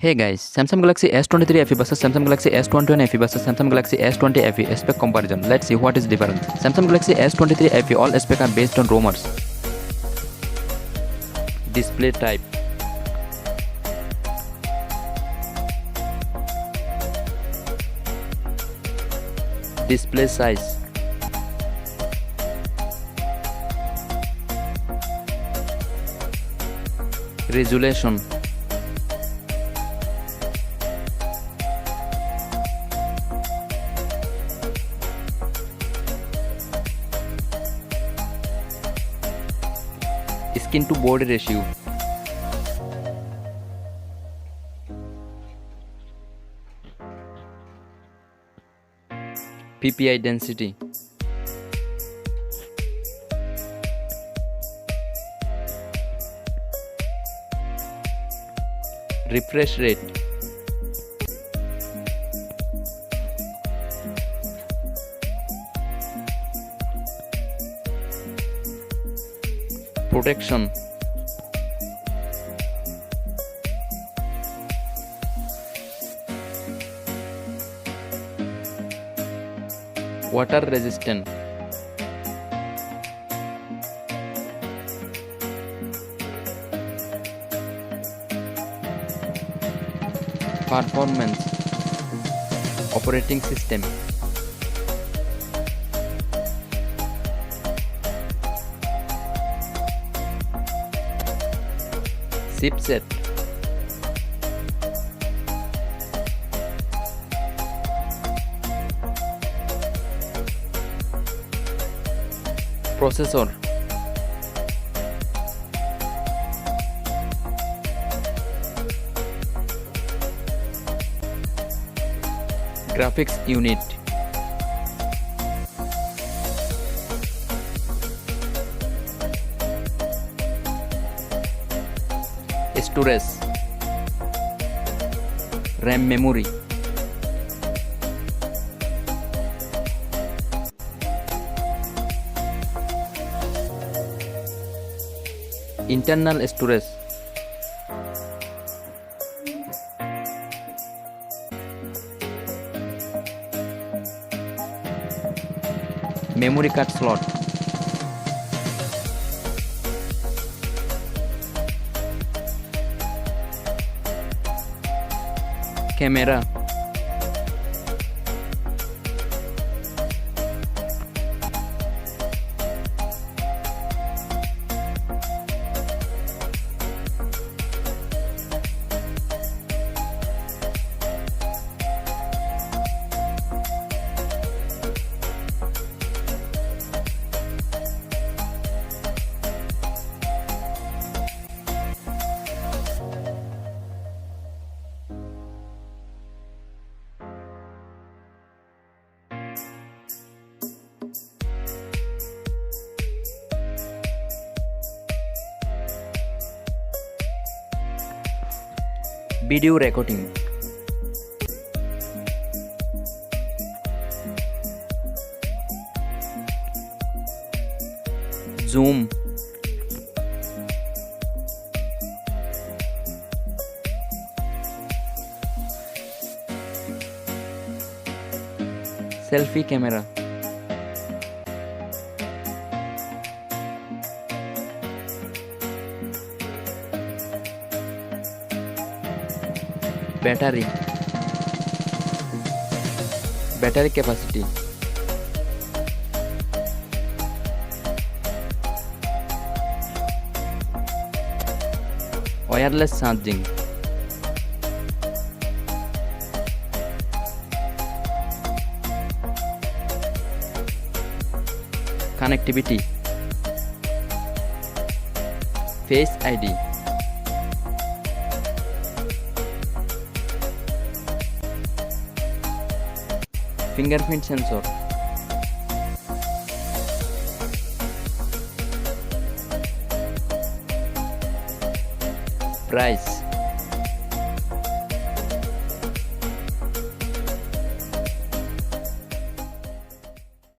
Hey guys, Samsung Galaxy S23 FE versus Samsung Galaxy S21 FE versus Samsung Galaxy S20 FE spec comparison. Let's see what is different. Samsung Galaxy S23 FE all spec are based on rumors. Display type. Display size. Resolution. Skin to body ratio. PPI density. Refresh rate. Protection. Water resistant. Performance. Operating system. Chipset. Processor. Graphics unit. Storage. RAM memory. Internal storage. Memory card slot. Camera. Video recording. Zoom. Selfie camera. Battery. Battery capacity. Wireless charging. Connectivity. Face ID. Fingerprint sensor. Price.